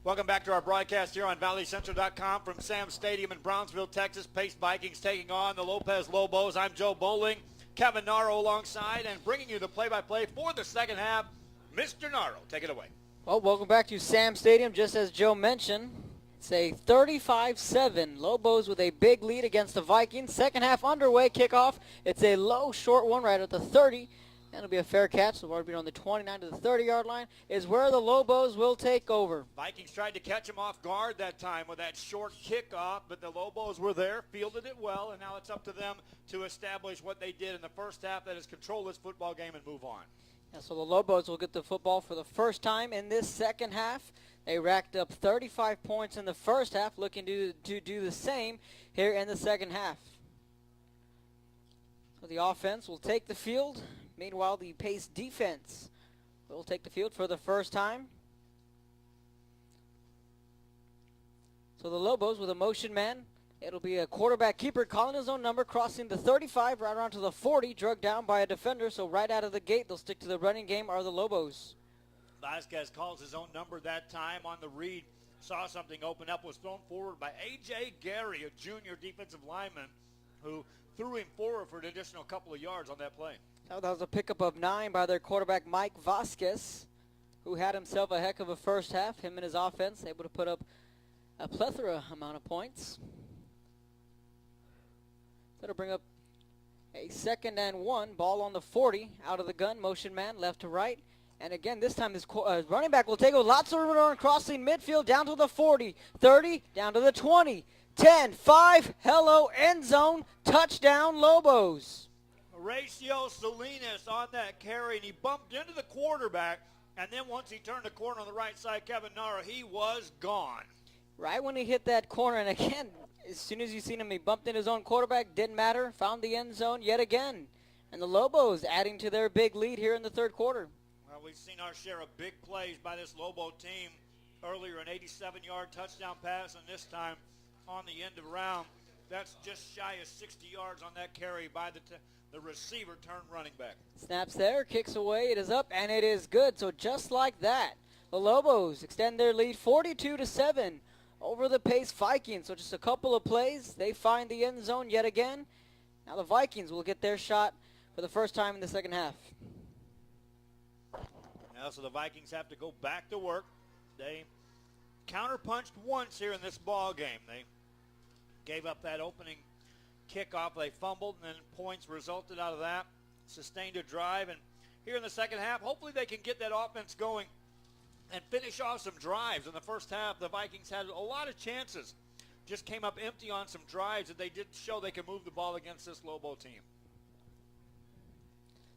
Welcome back to our broadcast here on ValleyCentral.com from Sam's Stadium in Brownsville, Texas. Pace Vikings taking on the Lopez Lobos. I'm Joe Bowling, Kevin Narro alongside, and bringing you the play-by-play for the second half. Mr. Narro, take it away. Well, welcome back to Sam's Stadium. Just as Joe mentioned, it's a 35-7. Lobos with a big lead against the Vikings. Second half underway, kickoff. It's a low, short one right at the 30. That'll be a fair catch. So we'll be on the 29 to the 30-yard line is where the Lobos will take over. Vikings tried to catch him off guard that time with that short kickoff, but the Lobos were there, fielded it well, and now it's up to them to establish what they did in the first half, that is control this football game and move on. Yeah, so the Lobos will get the football for the first time in this second half. They racked up 35 points in the first half, looking to do the same here in the second half. So the offense will take the field. Meanwhile, the Pace defense will take the field for the first time. So the Lobos with a motion man. It'll be a quarterback keeper calling his own number, crossing the 35 right around to the 40, drugged down by a defender. So right out of the gate, they'll stick to the running game are the Lobos. Vasquez calls his own number that time on the read. Saw something open up, was thrown forward by A.J. Gary, a junior defensive lineman, who threw him forward for an additional couple of yards on that play. That was a pickup of 9 by their quarterback, Mike Vasquez, who had himself a heck of a first half. Him and his offense able to put up a plethora amount of points. That'll bring up a 2nd and 1. Ball on the 40, out of the gun, motion man, left to right. And again, this time this running back will take lots of room crossing midfield down to the 40, 30, down to the 20, 10, 5, hello, end zone, touchdown, Lobos. Horatio Salinas on that carry, and he bumped into the quarterback, and then once he turned the corner on the right side, Kevin Nara, he was gone. Right when he hit that corner, and again, as soon as you seen him, he bumped in his own quarterback, didn't matter, found the end zone yet again. And the Lobos adding to their big lead here in the third quarter. Well, we've seen our share of big plays by this Lobo team. Earlier, an 87-yard touchdown pass, and this time on the end of round, that's just shy of 60 yards on that carry by the receiver turned running back. Snaps there, kicks away, it is up, and it is good. So just like that, the Lobos extend their lead 42-7 over the Pace Vikings. So just a couple of plays, they find the end zone yet again. Now the Vikings will get their shot for the first time in the second half. Now, so the Vikings have to go back to work. They counterpunched once here in this ball game. They gave up that opening kickoff. They fumbled, and then points resulted out of that. Sustained a drive, and here in the second half, hopefully they can get that offense going and finish off some drives. In the first half, the Vikings had a lot of chances. Just came up empty on some drives that they did show they can move the ball against this Lobo team.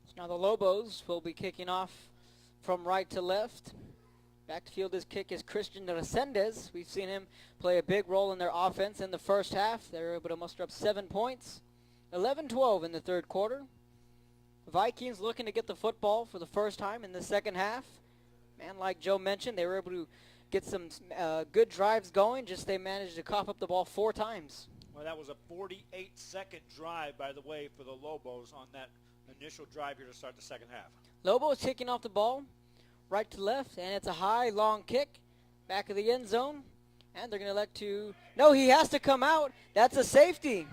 So now the Lobos will be kicking off from right to left. Back to field this kick is Christian Resendez. We've seen him play a big role in their offense in the first half. They were able to muster up 7 points. 11-12 in the third quarter. Vikings looking to get the football for the first time in the second half. Man, like Joe mentioned, they were able to get some good drives going, just they managed to cough up the ball 4 times. Well, that was a 48-second drive, by the way, for the Lobos on that initial drive here to start the second half. Lobos kicking off the ball right to left, and it's a high, long kick back of the end zone. And they're going to elect to, no, he has to come out. That's a safety.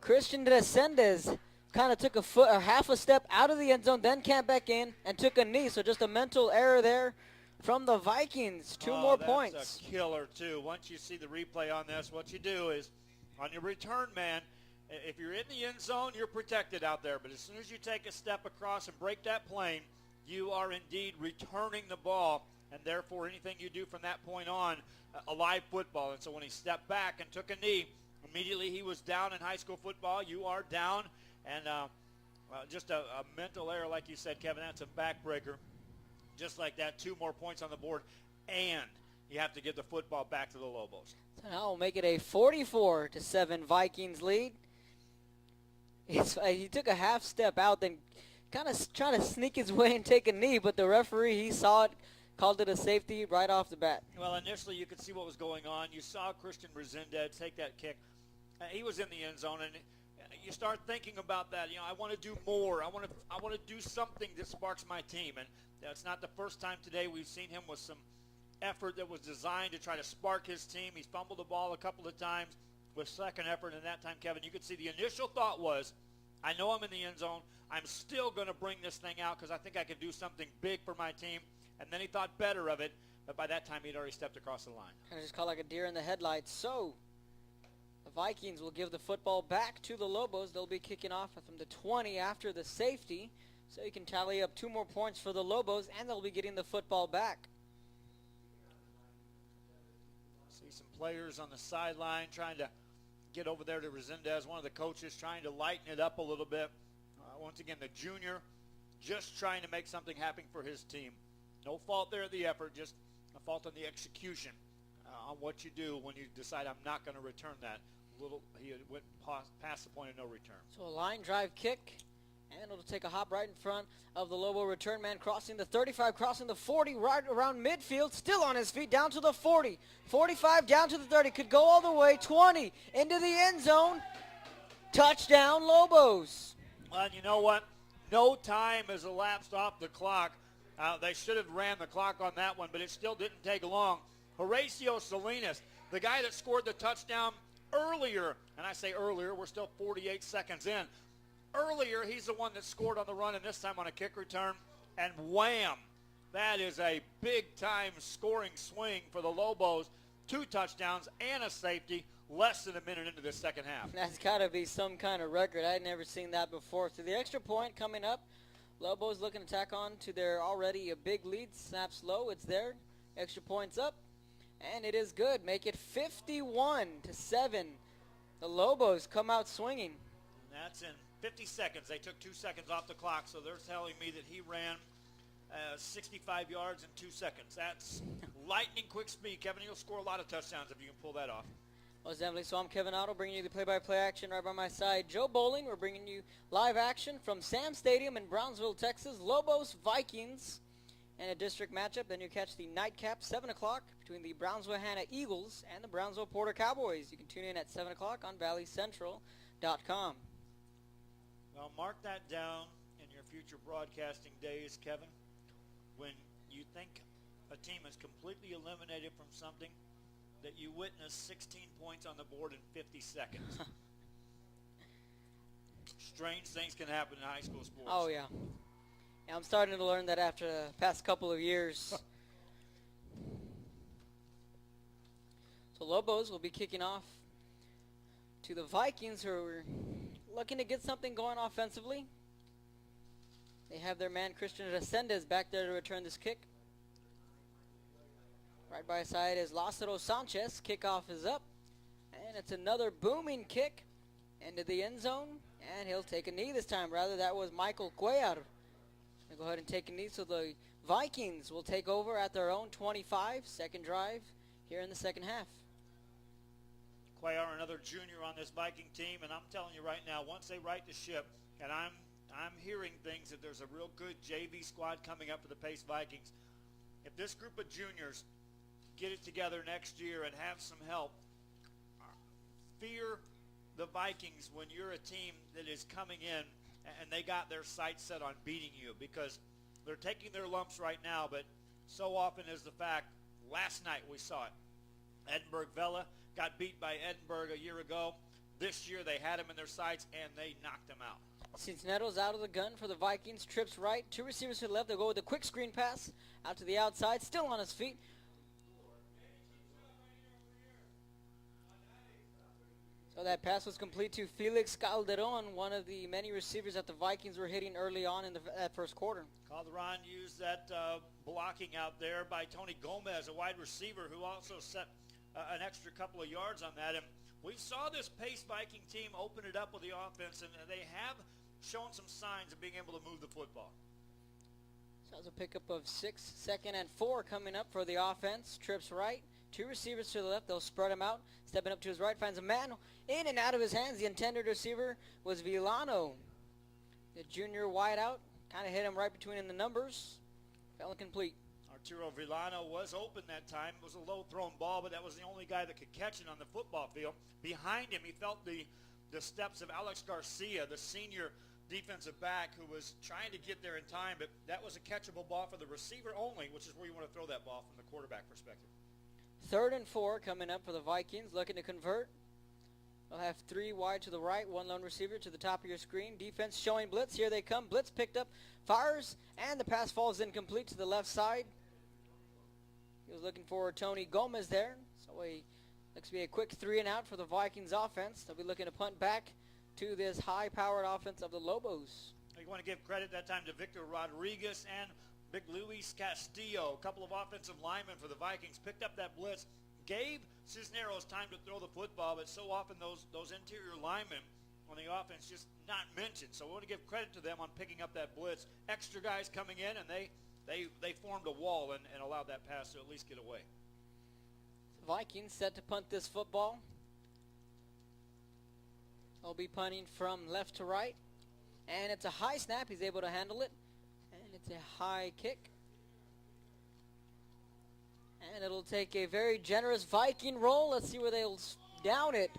Christian Resendez kind of took a foot or half a step out of the end zone, then came back in and took a knee. So just a mental error there from the Vikings. 2 more points. That's a killer, too. Once you see the replay on this, what you do is on your return man, if you're in the end zone, you're protected out there. But as soon as you take a step across and break that plane, you are indeed returning the ball. And therefore, anything you do from that point on, a live football. And so when he stepped back and took a knee, immediately he was down in high school football. You are down. And just a mental error, like you said, Kevin. That's a backbreaker. Just like that, 2 more points on the board. And you have to get the football back to the Lobos. So now we'll make it a 44-7 Vikings lead. He took a half step out, then kind of trying to sneak his way and take a knee, but the referee, he saw it, called it a safety right off the bat. Well, initially you could see what was going on. You saw Christian Resendez take that kick. He was in the end zone, and you start thinking about that. I want to do more. I want to do something that sparks my team. And that's not the first time today we've seen him with some effort that was designed to try to spark his team. He's fumbled the ball a couple of times with second effort, and that time, Kevin, you could see the initial thought was, I know I'm in the end zone. I'm still going to bring this thing out because I think I can do something big for my team. And then he thought better of it, but by that time he'd already stepped across the line. Kind of just caught like a deer in the headlights. So the Vikings will give the football back to the Lobos. They'll be kicking off from the 20 after the safety. So you can tally up 2 more points for the Lobos, and they'll be getting the football back. See some players on the sideline trying to get over there to Resendez. One of the coaches trying to lighten it up a little bit. Once again, the junior just trying to make something happen for his team. No fault there at the effort, just a fault on the execution on what you do when you decide I'm not going to return that. He went past the point of no return. So a line drive kick, and it'll take a hop right in front of the Lobo return man, crossing the 35, crossing the 40, right around midfield, still on his feet, down to the 40, 45, down to the 30, could go all the way, 20, into the end zone. Touchdown, Lobos. Well, you know what? No time has elapsed off the clock. They should have ran the clock on that one, but it still didn't take long. Horacio Salinas, the guy that scored the touchdown earlier, and I say earlier, we're still 48 seconds in. Earlier, he's the one that scored on the run, and this time on a kick return, and wham! That is a big-time scoring swing for the Lobos. 2 touchdowns and a safety, less than a minute into the second half. That's got to be some kind of record. I'd never seen that before. So the extra point coming up. Lobos looking to tack on to their already a big lead. Snaps low. It's there. Extra points up. And it is good. Make it 51-7. The Lobos come out swinging. And that's in 50 seconds. They took 2 seconds off the clock, so they're telling me that he ran 65 yards in 2 seconds. That's lightning quick speed. Kevin, you'll score a lot of touchdowns if you can pull that off. Well, Emily, so I'm Kevin Otto bringing you the play-by-play action right by my side. Joe Bowling, we're bringing you live action from Sam Stadium in Brownsville, Texas. Lobos, Vikings, and a district matchup. Then you catch the nightcap, 7 o'clock, between the Brownsville-Hanna Eagles and the Brownsville-Porter Cowboys. You can tune in at 7 o'clock on valleycentral.com. Well, mark that down in your future broadcasting days, Kevin. When you think a team is completely eliminated from something, that you witness 16 points on the board in 50 seconds. Strange things can happen in high school sports. Oh, yeah. Yeah, I'm starting to learn that after the past couple of years. So Lobos will be kicking off to the Vikings, who are looking to get something going offensively. They have their man Christian Resendez back there to return this kick. Right by his side is Lázaro Sanchez. Kickoff is up. And it's another booming kick into the end zone. And he'll take a knee this time. Rather, that was Michael Cuellar. He'll go ahead and take a knee. So the Vikings will take over at their own 25. Second drive here in the second half. Cuellar, another junior on this Viking team. And I'm telling you right now, once they right the ship, and I'm hearing things that there's a real good JV squad coming up for the Pace Vikings. If this group of juniors get it together next year and have some help, fear the Vikings when you're a team that is coming in and they got their sights set on beating you, because they're taking their lumps right now, but so often is the fact. Last night we saw it. Edinburgh Vela got beat by Edinburgh a year ago. This year they had them in their sights and they knocked them out. Cincinnatus out of the gun for the Vikings. Trips right. 2 receivers to the left. They'll go with a quick screen pass out to the outside. Still on his feet. So that pass was complete to Felix Calderon, one of the many receivers that the Vikings were hitting early on in that first quarter. Calderon used that blocking out there by Tony Gomez, a wide receiver, who also set an extra couple of yards on that. And we saw this Pace Viking team open it up with the offense, and they have shown some signs of being able to move the football. So that's a pickup of 6, 2nd and 4 coming up for the offense. Trips right. 2 receivers to the left. They'll spread him out. Stepping up to his right, finds a man in and out of his hands. The intended receiver was Villano. The junior wideout kind of hit him right between the numbers. Fell incomplete. Arturo Villano was open that time. It was a low-thrown ball, but that was the only guy that could catch it on the football field. Behind him, he felt the the steps of Alex Garcia, the senior defensive back who was trying to get there in time, but that was a catchable ball for the receiver only, which is where you want to throw that ball from the quarterback perspective. 3rd and 4 coming up for the Vikings, looking to convert. They'll have 3 wide to the right, 1 lone receiver to the top of your screen. Defense showing blitz. Here they come. Blitz picked up, fires, and the pass falls incomplete to the left side. He was looking for Tony Gomez there. So looks to be a quick 3 and out for the Vikings offense. They'll be looking to punt back to this high-powered offense of the Lobos. You want to give credit that time to Victor Rodriguez and Big Luis Castillo. A couple of offensive linemen for the Vikings picked up that blitz, gave Cisneros time to throw the football, but so often those interior linemen on the offense just not mentioned. So we want to give credit to them on picking up that blitz. Extra guys coming in, and they formed a wall and allowed that pass to at least get away. The Vikings set to punt this football. They'll be punting from left to right. And it's a high snap. He's able to handle it. And it's a high kick. And it'll take a very generous Viking roll. Let's see where they'll down it.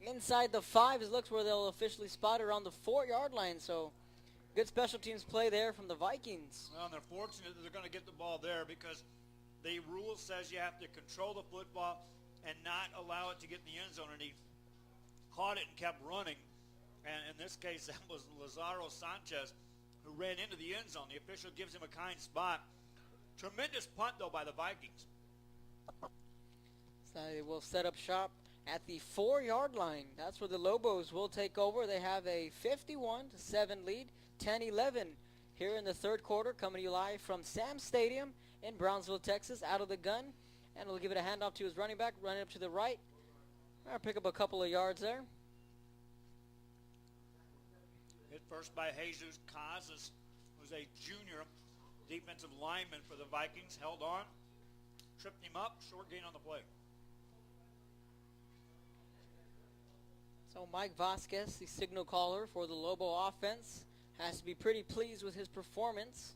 Inside the 5 is looks where they'll officially spot it around the 4-yard line. So good special teams play there from the Vikings. Well, and they're fortunate that they're going to get the ball there because the rule says you have to control the football and not allow it to get in the end zone. And he caught it and kept running. And in this case, that was Lazaro Sanchez who ran into the end zone. The official gives him a kind spot. Tremendous punt, though, by the Vikings. So they will set up shop at the 4-yard line. That's where the Lobos will take over. They have a 51-7 lead, 10-11 here in the 3rd quarter, coming to you live from Sam Stadium in Brownsville, Texas, out of the gun. And we'll give it a handoff to his running back, running up to the right. I'll pick up a couple of yards there. Hit first by Jesus Casas, who's a junior defensive lineman for the Vikings. Held on, tripped him up, short gain on the play. So Mike Vasquez, the signal caller for the Lobo offense, has to be pretty pleased with his performance.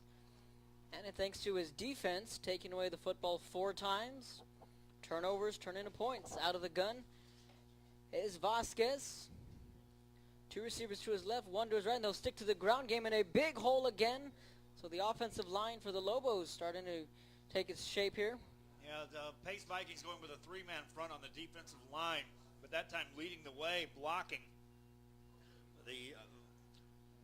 And thanks to his defense, taking away the football 4 times. Turnovers turn into points. Out of the gun is Vasquez. 2 receivers to his left, 1 to his right, and they'll stick to the ground game in a big hole again. So the offensive line for the Lobos starting to take its shape here. Yeah, the Pace Vikings going with a 3-man front on the defensive line, but that time leading the way, blocking the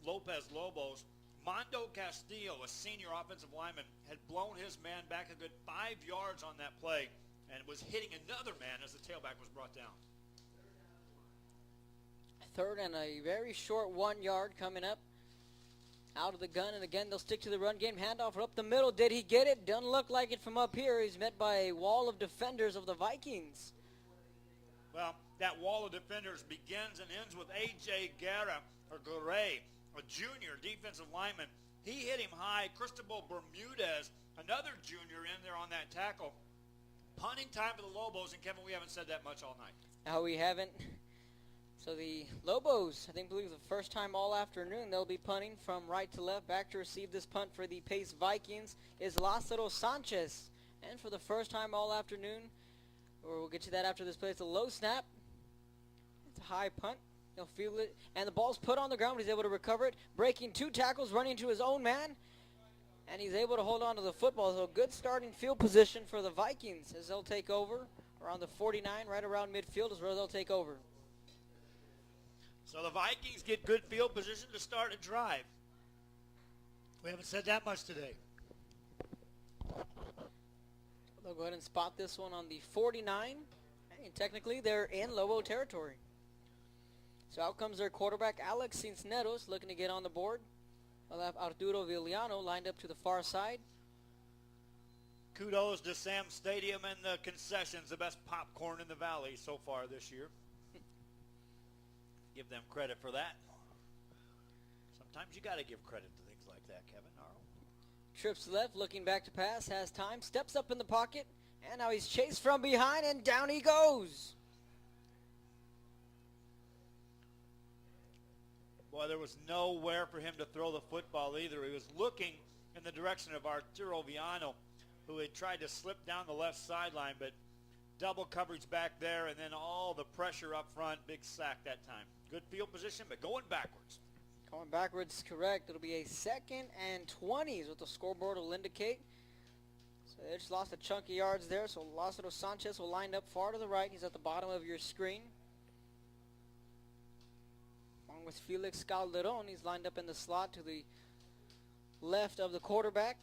Lopez Lobos. Mondo Castillo, a senior offensive lineman, had blown his man back a good 5 yards on that play and was hitting another man as the tailback was brought down. 3rd and a very short 1 yard coming up. Out of the gun, and again, they'll stick to the run game. Handoff up the middle. Did he get it? Doesn't look like it from up here. He's met by a wall of defenders of the Vikings. Well, that wall of defenders begins and ends with A.J. Guerra, or Garay, a junior defensive lineman. He hit him high. Cristobal Bermudez, another junior in there on that tackle. Punting time for the Lobos, and Kevin, we haven't said that much all night. No, we haven't. So the Lobos, I believe the first time all afternoon, they'll be punting from right to left. Back to receive this punt for the Pace Vikings is Lazaro Sanchez. And for the first time all afternoon, or we'll get to that after this play, it's a low snap. It's a high punt. He'll feel it. And the ball's put on the ground, but he's able to recover it. Breaking 2 tackles, running to his own man. And he's able to hold on to the football. So good starting field position for the Vikings as they'll take over. Around the 49, right around midfield is where they'll take over. So the Vikings get good field position to start a drive. We haven't said that much today. They'll go ahead and spot this one on the 49. And technically, they're in Lobo territory. So out comes their quarterback, Alex Cisneros, looking to get on the board. They'll have Arturo Villano lined up to the far side. Kudos to Sam Stadium and the concessions, the best popcorn in the valley so far this year. Give them credit for that. Sometimes you got to give credit to things like that, Kevin. Trips left, looking back to pass, has time, steps up in the pocket, and now he's chased from behind, and down he goes. Boy, there was nowhere for him to throw the football either. He was looking in the direction of Arturo Villano, who had tried to slip down the left sideline, but double coverage back there, and then all the pressure up front. Big sack that time. Good field position, but going backwards. Going backwards, correct. It'll be a 2nd and 20 is what the scoreboard will indicate. So they just lost a chunk of yards there, so Lázaro Sanchez will line up far to the right. He's at the bottom of your screen. Along with Felix Calderon, he's lined up in the slot to the left of the quarterback.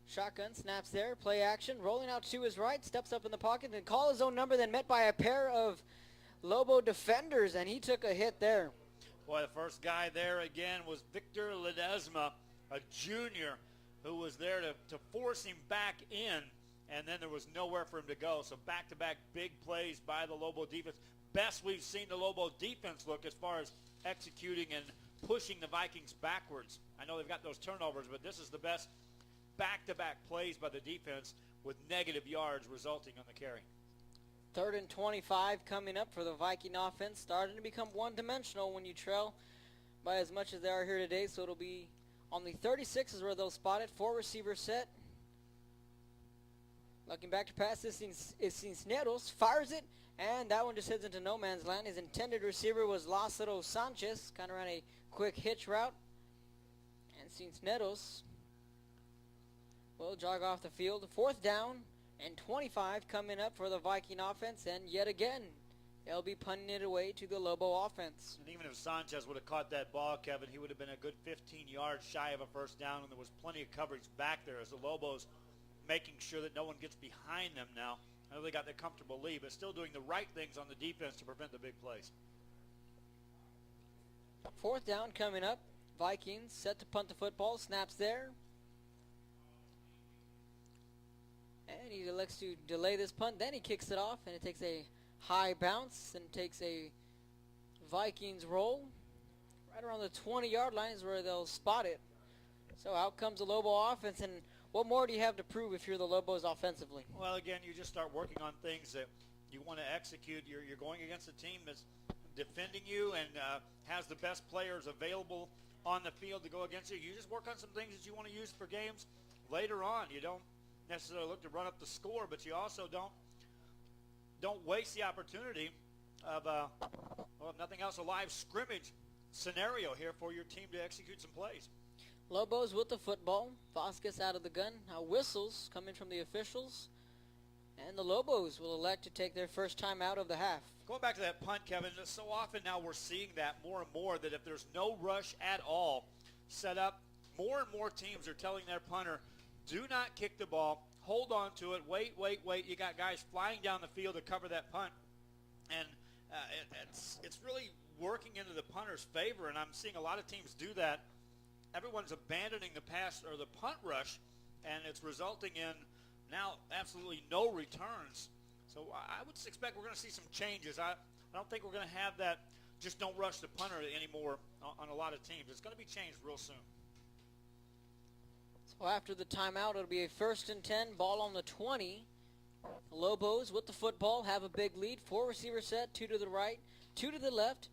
Shotgun, snaps there, play action, rolling out to his right, steps up in the pocket and call his own number, then met by a pair of Lobo defenders, and he took a hit there. Boy, the first guy there again was Victor Ledesma, a junior, who was there to force him back in, and then there was nowhere for him to go. So back-to-back big plays by the Lobo defense. Best we've seen the Lobo defense look as far as executing and pushing the Vikings backwards. I know they've got those turnovers, but this is the best back-to-back plays by the defense with negative yards resulting on the carry. 3rd and 25 coming up for the Viking offense. Starting to become one-dimensional when you trail by as much as they are here today. So it'll be on the 36 is where they'll spot it. 4 receiver set. Looking back to pass, this is Cisneros. Fires it, and that one just heads into no man's land. His intended receiver was Lázaro Sanchez. Kind of ran a quick hitch route. And Cisneros will jog off the field. 4th down and 25 coming up for the Viking offense, and yet again, they'll be punting it away to the Lobo offense. And even if Sanchez would have caught that ball, Kevin, he would have been a good 15 yards shy of a first down, and there was plenty of coverage back there as the Lobos making sure that no one gets behind them now. I know they got the comfortable lead, but still doing the right things on the defense to prevent the big plays. 4th down coming up. Vikings set to punt the football. Snaps there. And he elects to delay this punt. Then he kicks it off, and it takes a high bounce and takes a Vikings roll. Right around the 20-yard line is where they'll spot it. So out comes the Lobo offense, and what more do you have to prove if you're the Lobos offensively? Well, again, you just start working on things that you want to execute. You're going against a team that's defending you and has the best players available on the field to go against you. You just work on some things that you want to use for games later on. You don't necessarily look to run up the score, but you also don't waste the opportunity of, well, if nothing else, a live scrimmage scenario here for your team to execute some plays. Lobos with the football. Vasquez out of the gun. Now whistles coming from the officials. And the Lobos will elect to take their first time out of the half. Going back to that punt, Kevin, so often now we're seeing that more and more, that if there's no rush at all set up, more and more teams are telling their punter, do not kick the ball, hold on to it, wait. You got guys flying down the field to cover that punt. And it's really working into the punter's favor, and I'm seeing a lot of teams do that. Everyone's abandoning the pass or the punt rush, and it's resulting in now absolutely no returns. So I would expect we're going to see some changes. I don't think we're going to have that just don't rush the punter anymore on a lot of teams. It's going to be changed real soon. So after the timeout, it'll be a 1st and 10, ball on the 20. The Lobos with the football have a big lead. 4 receiver set, 2 to the right, 2 to the left.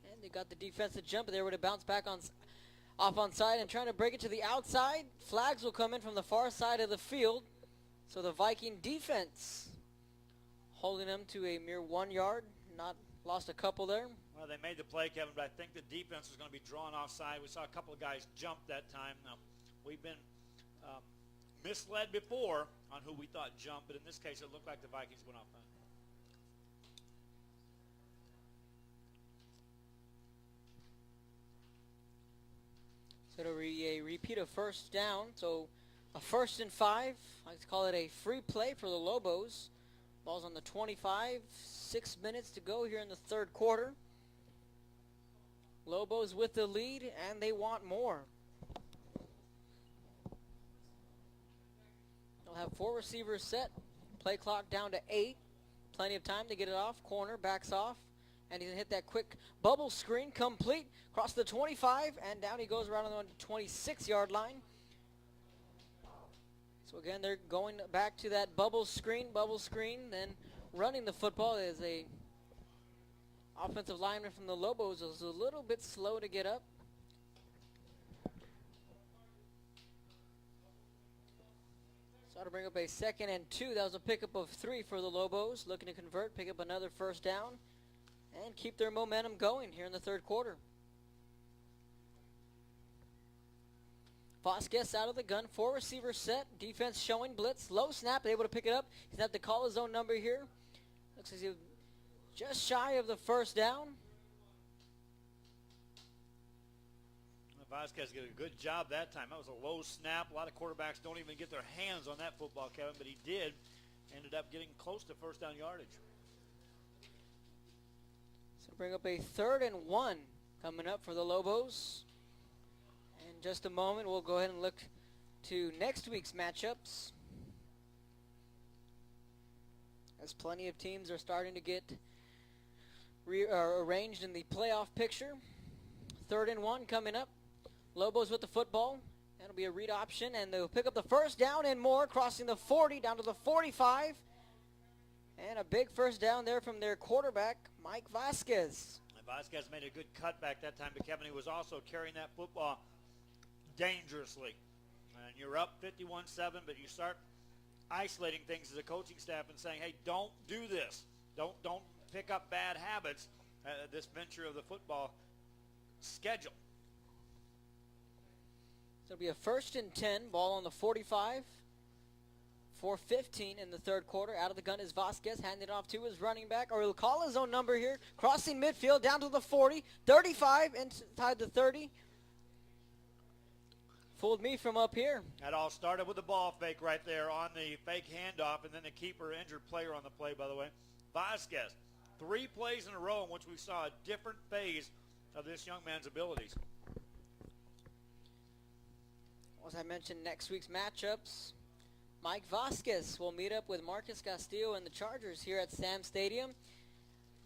And they got the defensive jump, but they were to bounce back off on side and trying to break it to the outside. Flags will come in from the far side of the field. So the Viking defense holding them to a mere 1 yard. Not lost a couple there. Well, they made the play, Kevin, but I think the defense was going to be drawn offside. We saw a couple of guys jump that time. Now, we've been misled before on who we thought jumped, but in this case, it looked like the Vikings went offside. So it'll be a repeat of 1st down. So a 1st and 5. I like to call it a free play for the Lobos. Ball's on the 25. 6 minutes to go here in the 3rd quarter. Lobos with the lead, and they want more. They'll have 4 receivers set. Play clock down to 8. Plenty of time to get it off. Corner backs off. And he's going to hit that quick bubble screen, complete, across the 25, and down he goes around on the 26-yard line. So again, they're going back to that bubble screen, then running the football as a offensive lineman from the Lobos is a little bit slow to get up. So to bring up a 2nd and 2. That was a pickup of 3 for the Lobos. Looking to convert, pick up another 1st down. and keep their momentum going here in the third quarter. Vasquez out of the gun, 4 receivers set, defense showing blitz, low snap, able to pick it up. He's going to have to call his own number here. Looks like he's just shy of the first down. Vasquez did a good job that time. That was a low snap. A lot of quarterbacks don't even get their hands on that football, Kevin, but he did. Ended up getting close to first down yardage. So bring up a 3rd and 1 coming up for the Lobos. In just a moment, we'll go ahead and look to next week's matchups, as plenty of teams are starting to get arranged in the playoff picture. 3rd and 1 coming up. Lobos with the football. That'll be a read option, and they'll pick up the first down and more, crossing the 40 down to the 45. And a big first down there from their quarterback, Mike Vasquez. And Vasquez made a good cutback that time, but Kevin, he was also carrying that football dangerously. And you're up 51-7, but you start isolating things as a coaching staff and saying, hey, don't do this. Don't pick up bad habits, this venture of the football schedule. So it'll be a 1st and 10, ball on the 45. 4:15 in the third quarter. Out of the gun is Vasquez, handing it off to his running back, or he'll call his own number here, crossing midfield down to the 40, 35, inside the 30. Fooled me from up here. That all started with the ball fake right there on the fake handoff, and then the keeper, injured player on the play, by the way. Vasquez, 3 plays in a row in which we saw a different phase of this young man's abilities. As I mentioned, next week's matchups, Mike Vasquez will meet up with Marcus Castillo and the Chargers here at Sam Stadium.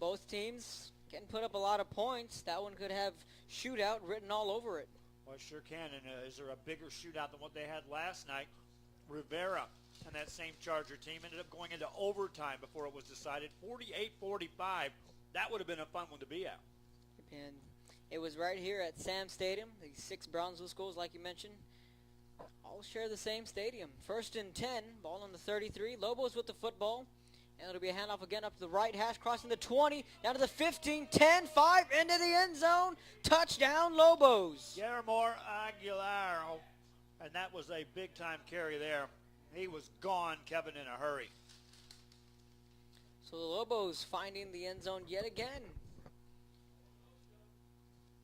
Both teams can put up a lot of points. That one could have shootout written all over it. Well, it sure can. And is there a bigger shootout than what they had last night? Rivera and that same Charger team ended up going into overtime before it was decided. 48-45. That would have been a fun one to be at. And it was right here at Sam Stadium. The 6 Brownsville schools, like you mentioned, all share the same stadium. 1st and 10, ball on the 33. Lobos with the football. And it'll be a handoff again up to the right hash, crossing the 20, down to the 15, 10, 5, into the end zone. Touchdown, Lobos. Guillermo Aguilar. And that was a big-time carry there. He was gone, Kevin, in a hurry. So the Lobos finding the end zone yet again.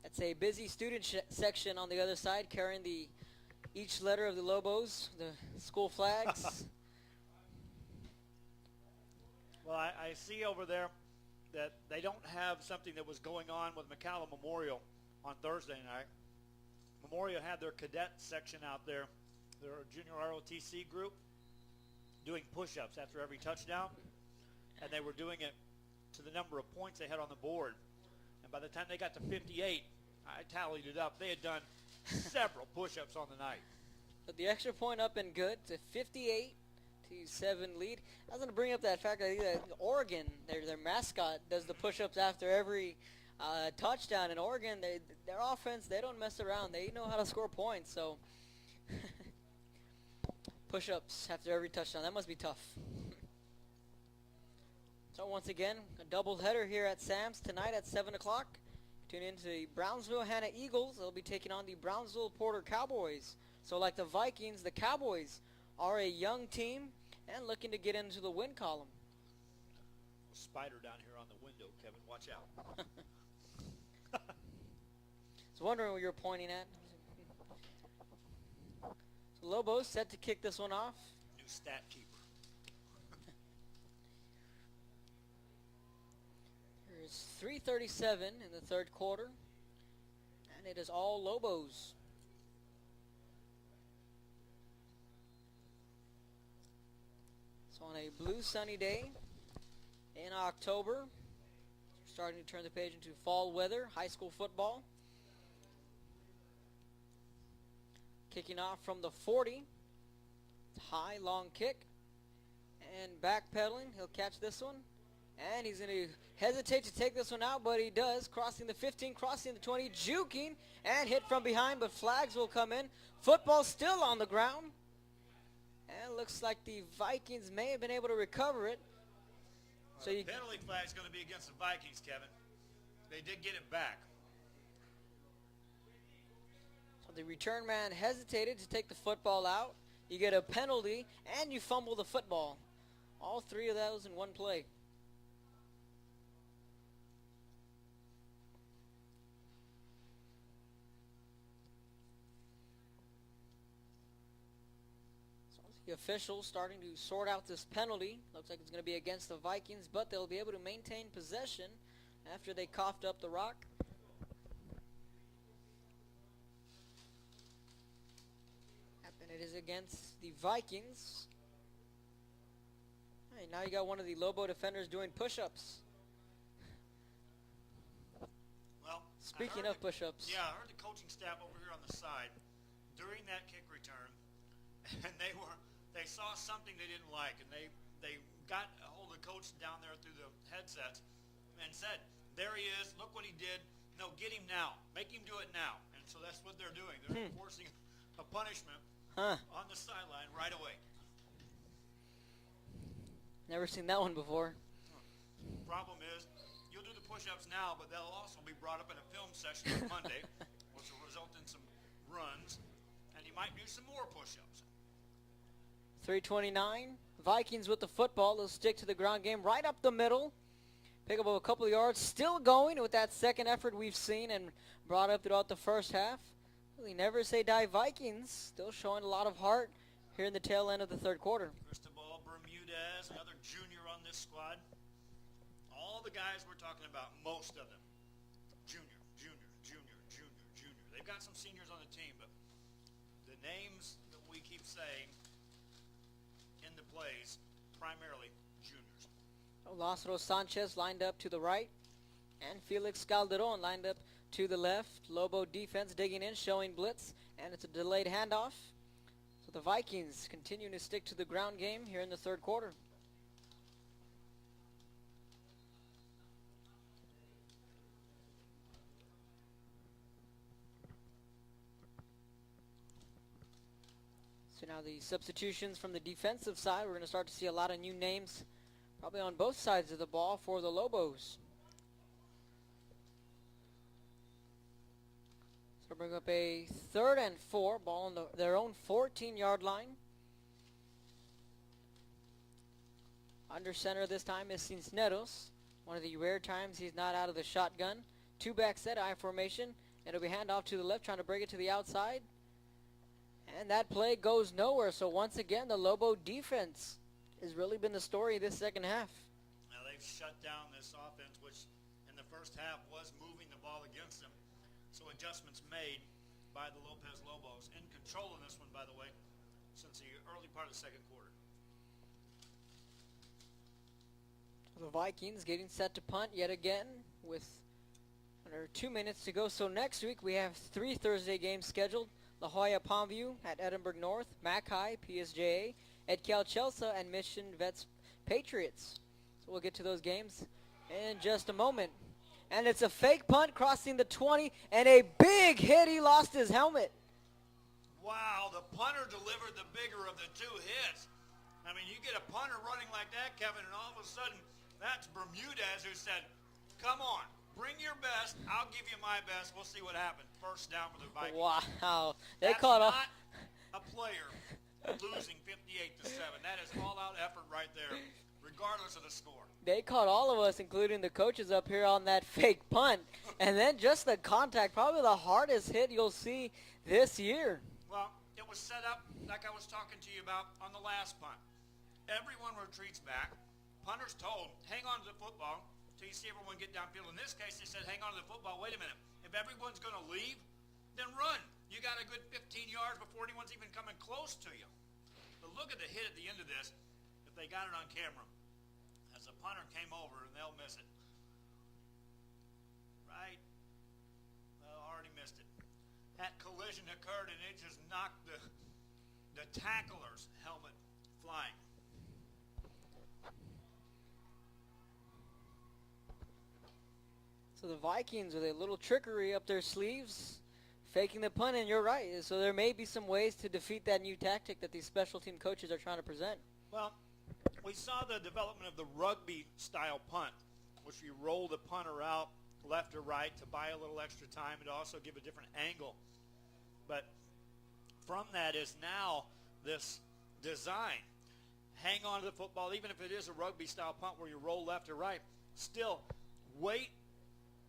That's a busy student section on the other side, carrying each letter of the Lobos, the school flags. Well, I see over there that they don't have something that was going on with McCallum Memorial on Thursday night. Memorial had their cadet section out there, their junior ROTC group, doing push-ups after every touchdown, and they were doing it to the number of points they had on the board. And by the time they got to 58, I tallied it up. They had done several push-ups on the night. But the extra point up and good to 58-7 lead. I was going to bring up that fact that Oregon, their mascot, does the push-ups after every touchdown. In Oregon, their offense, they don't mess around. They know how to score points. So push-ups after every touchdown. That must be tough. So once again, a doubleheader here at Sam's tonight at 7 o'clock. Tune in to the Brownsville Hanna Eagles. They'll be taking on the Brownsville Porter Cowboys. So like the Vikings, the Cowboys are a young team and looking to get into the win column. Spider down here on the window, Kevin. Watch out. I was wondering what you're pointing at. So Lobos set to kick this one off. New stat keeper. There's 3:37 in the third quarter, and it is all Lobos. So on a blue sunny day in October, we're starting to turn the page into fall weather, high school football. Kicking off from the 40. High, long kick. And backpedaling. He'll catch this one. And he's going to hesitate to take this one out, but he does. Crossing the 15, crossing the 20, juking, and hit from behind, but flags will come in. Football still on the ground. And it looks like the Vikings may have been able to recover it. So the penalty flag's going to be against the Vikings, Kevin. they did get it back. So the return man hesitated to take the football out. You get a penalty, and you fumble the football. All three of those in one play. The officials starting to sort out this penalty. Looks like it's going to be against the Vikings, but they'll be able to maintain possession after they coughed up the rock. And it is against the Vikings. All right, now you got one of the Lobo defenders doing push-ups. Well, speaking of push-ups. Yeah, I heard the coaching staff over here on the side during that kick return, and they saw something they didn't like, and they got a hold of the coach down there through the headsets and said, there he is, look what he did. No, get him now. Make him do it now. And so that's what they're doing. They're enforcing a punishment on the sideline right away. Never seen that one before. Problem is, you'll do the push-ups now, but they'll also be brought up in a film session on Monday, which will result in some runs, and you might do some more push-ups. 3:29. Vikings with the football. They'll stick to the ground game right up the middle. Pick up a couple of yards. Still going with that second effort we've seen and brought up throughout the first half. Really never say die Vikings. Still showing a lot of heart here in the tail end of the third quarter. Cristobal Bermudez, another junior on this squad. All the guys we're talking about, most of them, junior. They've got some seniors on the team, but the names that we keep saying in the plays, primarily juniors. Lázaro Sanchez lined up to the right, and Felix Calderon lined up to the left. Lobo defense digging in, showing blitz, and it's a delayed handoff. So the Vikings continuing to stick to the ground game here in the third quarter. So now the substitutions from the defensive side. We're going to start to see a lot of new names probably on both sides of the ball for the Lobos. So bring up a 3rd and 4, ball on their own 14-yard line. Under center this time is Cisneros. One of the rare times he's not out of the shotgun. Two-back set, I formation. And it'll be handoff to the left, trying to break it to the outside. And that play goes nowhere. So once again, the Lobo defense has really been the story this second half. Now they've shut down this offense, which in the first half was moving the ball against them. So adjustments made by the Lopez Lobos. In control of this one, by the way, since the early part of the second quarter. The Vikings getting set to punt yet again with under 2 minutes to go. So next week we have 3 Thursday games scheduled. La Jolla Palmview at Edinburgh North, Mackay, PSJA, at Cal Chelsea, and Mission Vets Patriots. So we'll get to those games in just a moment. And it's a fake punt crossing the 20, and a big hit. He lost his helmet. Wow, the punter delivered the bigger of the 2 hits. I mean, you get a punter running like that, Kevin, and all of a sudden, that's Bermudez who said, come on, bring your best. I'll give you my best. We'll see what happens. First down for the Vikings. Wow. That's not a player losing 58-7. That is all-out effort right there, regardless of the score. They caught all of us, including the coaches up here, on that fake punt. And then just the contact, probably the hardest hit you'll see this year. Well, it was set up like I was talking to you about on the last punt. Everyone retreats back. Punter's told, hang on to the football till you see everyone get downfield. In this case, they said, hang on to the football. Wait a minute. If everyone's going to leave, then run. You got a good 15 yards before anyone's even coming close to you. But look at the hit at the end of this, if they got it on camera. As the punter came over, and they'll miss it. Right? Well, already missed it. That collision occurred, and it just knocked the tackler's helmet flying. So the Vikings with a little trickery up their sleeves, faking the punt, and you're right. So there may be some ways to defeat that new tactic that these special team coaches are trying to present. Well, we saw the development of the rugby-style punt, which you roll the punter out left or right to buy a little extra time and also give a different angle. But from that is now this design. Hang on to the football, even if it is a rugby-style punt where you roll left or right. Still, wait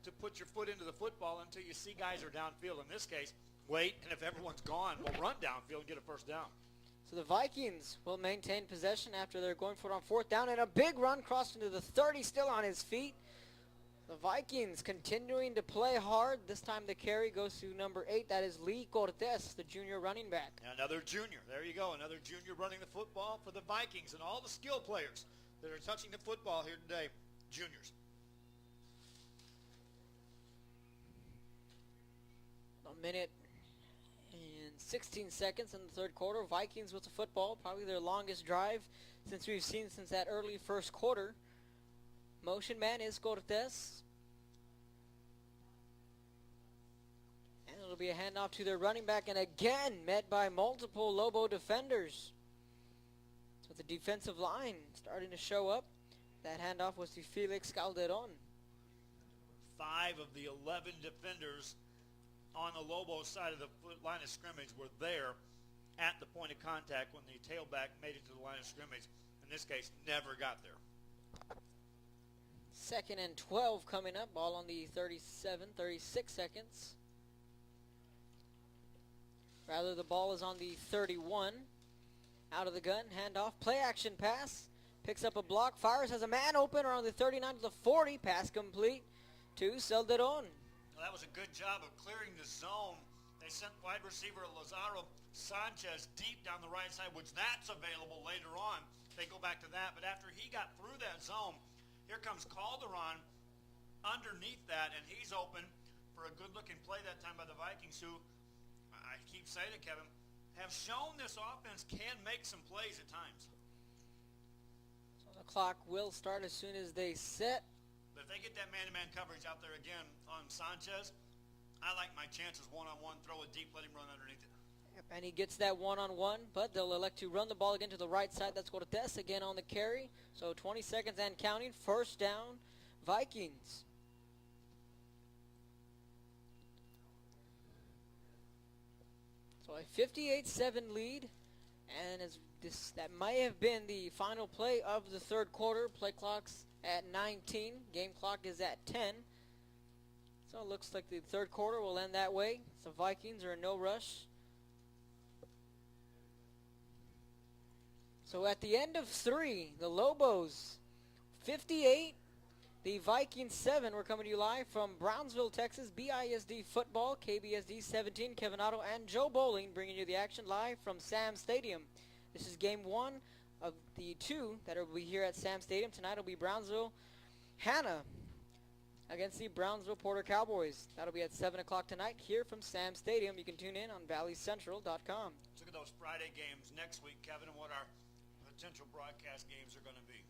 to put your foot into the football until you see guys are downfield. In this case, wait, and if everyone's gone, we'll run downfield and get a first down. So the Vikings will maintain possession after they're going for it on fourth down, and a big run crossed into the 30, still on his feet. The Vikings continuing to play hard. This time the carry goes to number 8. That is Lee Cortez, the junior running back. Another junior. There you go. Another junior running the football for the Vikings. And all the skill players that are touching the football here today, juniors. A minute and 16 seconds in the third quarter. Vikings with the football. Probably their longest drive since we've seen since that early first quarter. Motion man is Cortez. And it'll be a handoff to their running back, and again met by multiple Lobo defenders. So the defensive line starting to show up. That handoff was to Felix Calderon. 5 of the 11 defenders on the Lobo side of the line of scrimmage were there at the point of contact when the tailback made it to the line of scrimmage. In this case, never got there. 2nd and 12 coming up. Ball on the 36 seconds. Rather, the ball is on the 31. Out of the gun, handoff, play action pass. Picks up a block, fires, has a man open around the 39 to the 40. Pass complete to Calderon. Well, that was a good job of clearing the zone. They sent wide receiver Lazaro Sanchez deep down the right side, which that's available later on. They go back to that, but after he got through that zone, here comes Calderon underneath that, and he's open for a good-looking play that time by the Vikings, who, I keep saying it, Kevin, have shown this offense can make some plays at times. So the clock will start as soon as they set. But if they get that man-to-man coverage out there again on Sanchez, I like my chances one-on-one, throw it deep, let him run underneath it. Yep, and he gets that one-on-one, but they'll elect to run the ball again to the right side. That's Cortez again on the carry. So 20 seconds and counting. First down, Vikings. So a 58-7 lead, and that might have been the final play of the third quarter. Play clock's at 19. Game clock is at 10. So it looks like the third quarter will end that way. The Vikings are in no rush. So at the end of 3, the Lobos 58, the Vikings 7. We're coming to you live from Brownsville, Texas. BISD Football, KBSD 17, Kevin Otto and Joe Bowling bringing you the action live from Sam Stadium. This is game 1 of the 2 that will be here at Sam Stadium. Tonight will be Brownsville Hannah against the Brownsville Porter Cowboys. That'll be at 7 o'clock tonight here from Sam Stadium. You can tune in on valleycentral.com. Let's look at those Friday games next week, Kevin, and what our potential broadcast games are going to be.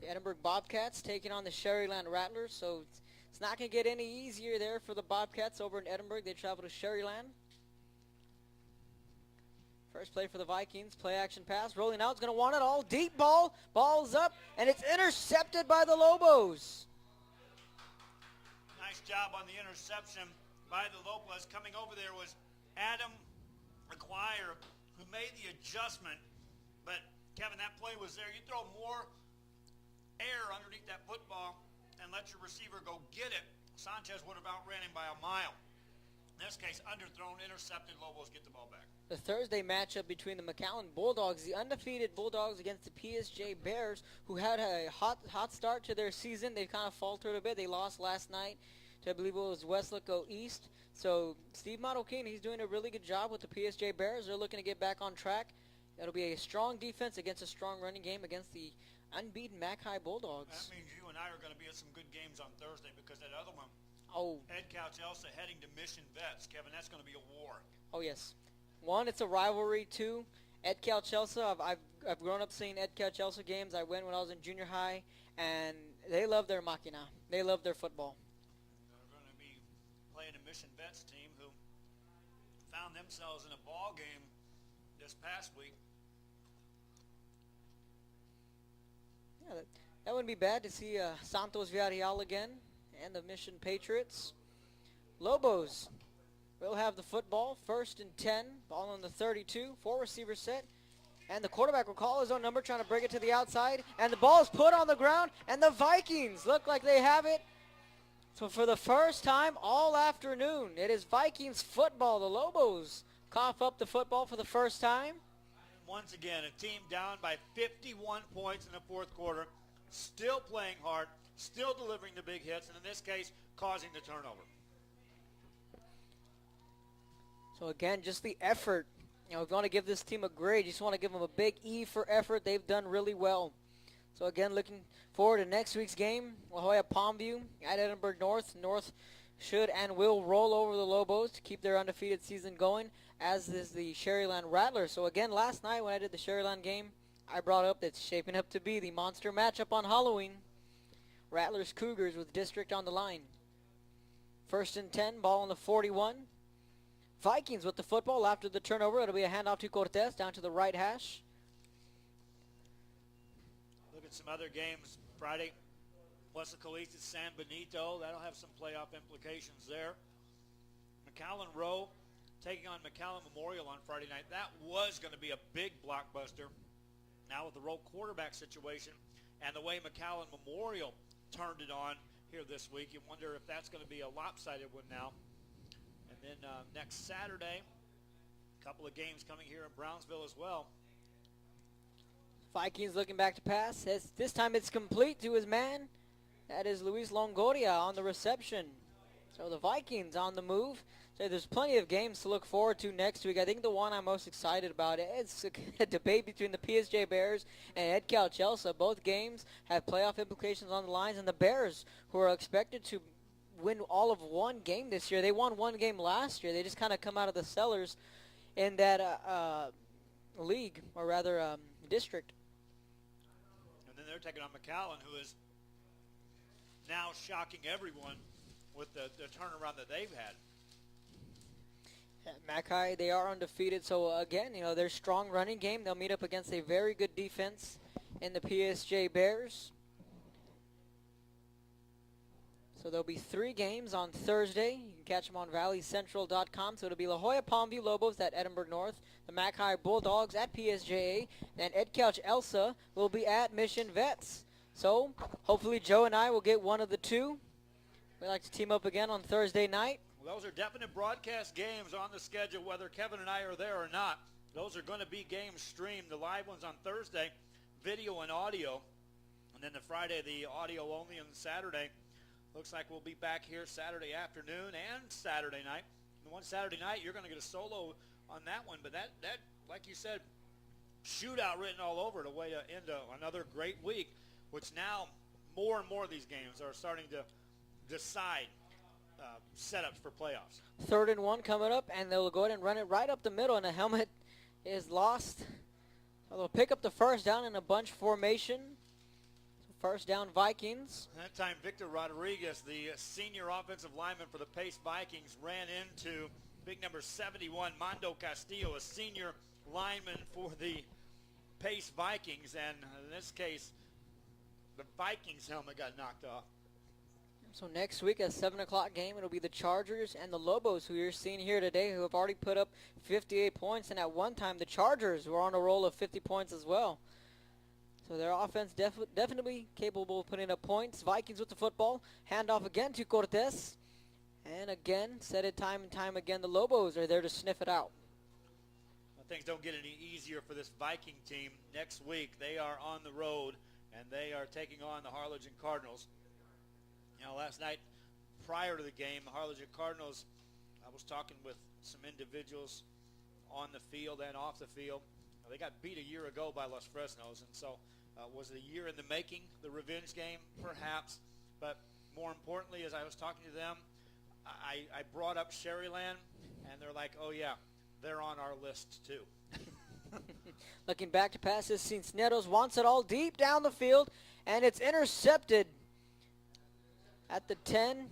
The Edinburgh Bobcats taking on the Sherryland Rattlers, so it's not going to get any easier there for the Bobcats over in Edinburgh. They travel to Sherryland. First play for the Vikings, play action pass, rolling out, it's going to want it all, deep ball, ball's up, and it's intercepted by the Lobos. Nice job on the interception by the Lopez. Coming over there was Adam McGuire, who made the adjustment, but Kevin, that play was there. You throw more air underneath that football and let your receiver go get it, Sanchez would have outran him by a mile. In this case, underthrown, intercepted, Lobos get the ball back. The Thursday matchup between the McAllen Bulldogs, the undefeated Bulldogs against the PSJ Bears, who had a hot start to their season. They've kind of faltered a bit. They lost last night to, I believe it was Westlake East. So Steve Marokine, he's doing a really good job with the PSJ Bears. They're looking to get back on track. It'll be a strong defense against a strong running game against the unbeaten Mac High Bulldogs. That means you and I are going to be at some good games on Thursday, because that other one, Ed Couch-Elsa heading to Mission Vets, Kevin, that's going to be a war. Oh, yes. One, it's a rivalry. Two, Ed Couch-Elsa, I've grown up seeing Ed Couch-Elsa games. I went when I was in junior high, and they love their machina. They love their football. They're going to be playing a Mission Vets team who found themselves in a ball game this past week. Yeah, That wouldn't be bad to see Santos Villarreal again and the Mission Patriots. Lobos will have the football, 1st and 10, ball on the 32, 4-receiver set. And the quarterback will call his own number, trying to bring it to the outside. And the ball is put on the ground, and the Vikings look like they have it. So for the first time all afternoon, it is Vikings football. The Lobos cough up the football for the first time. Once again, a team down by 51 points in the fourth quarter, still playing hard, still delivering the big hits, and in this case, causing the turnover. So again, just the effort. You know, if you want to give this team a grade, you just want to give them a big E for effort. They've done really well. So again, looking forward to next week's game, La Jolla Palmview at Edinburgh North. North should and will roll over the Lobos to keep their undefeated season going, as is the Sherryland Rattlers. So again, last night when I did the Sherryland game, I brought up that it's shaping up to be the monster matchup on Halloween. Rattlers Cougars with district on the line. 1st and 10, ball on the 41. Vikings with the football after the turnover. It'll be a handoff to Cortez down to the right hash. Look at some other games Friday. West Caliste at San Benito. That'll have some playoff implications there. McAllen Rowe taking on McAllen Memorial on Friday night. That was going to be a big blockbuster. Now with the Rowe quarterback situation and the way McAllen Memorial turned it on here this week, you wonder if that's going to be a lopsided one now. And then next Saturday, a couple of games coming here in Brownsville as well. Vikings looking back to pass. This time it's complete to his man. That is Luis Longoria on the reception. So the Vikings on the move. So there's plenty of games to look forward to next week. I think the one I'm most excited about is a debate between the PSJ Bears and EdCal Chelsea. Both games have playoff implications on the lines, and the Bears, who are expected to win all of one game this year. They won one game last year. They just kind of come out of the cellars in that league, or rather district. And then they're taking on McAllen, who is now shocking everyone with the turnaround that they've had. At Mackay, they are undefeated. So again, you know, their strong running game. They'll meet up against a very good defense in the PSJ Bears. So there'll be 3 games on Thursday. You can catch them on valleycentral.com. So it'll be La Jolla Palmview Lobos at Edinburgh North, the Mackay Bulldogs at PSJA, and Ed Couch Elsa will be at Mission Vets. So hopefully Joe and I will get one of the two. We like to team up again on Thursday night. Well, those are definite broadcast games on the schedule, whether Kevin and I are there or not. Those are going to be games streamed. The live ones on Thursday, video and audio. And then the Friday, the audio only, and Saturday. Looks like we'll be back here Saturday afternoon and Saturday night. The one Saturday night, you're going to get a solo on that one. But that, like you said, shootout written all over it, a way to end another great week, which now more and more of these games are starting to decide setups for playoffs. 3rd and 1 coming up, and they'll go ahead and run it right up the middle, and the helmet is lost. So they'll pick up the first down in a bunch formation. First down, Vikings. That time, Victor Rodriguez, the senior offensive lineman for the Pace Vikings, ran into big number 71, Mondo Castillo, a senior lineman for the Pace Vikings. And in this case, the Vikings helmet got knocked off. So next week, a 7 o'clock game, it'll be the Chargers and the Lobos, who you're seeing here today, who have already put up 58 points. And at one time, the Chargers were on a roll of 50 points as well. So their offense definitely capable of putting up points. Vikings with the football. Handoff again to Cortez. And again, said it time and time again, the Lobos are there to sniff it out. Well, things don't get any easier for this Viking team. Next week, they are on the road, and they are taking on the Harlingen Cardinals. You know, last night, prior to the game, the Harlingen Cardinals, I was talking with some individuals on the field and off the field. They got beat a year ago by Los Fresnos, and so was it a year in the making, the revenge game? Perhaps. But more importantly, as I was talking to them, I brought up Sherryland, and they're like, oh, yeah, they're on our list too. Looking back to passes, Cisneros wants it all deep down the field, and it's intercepted at the 10.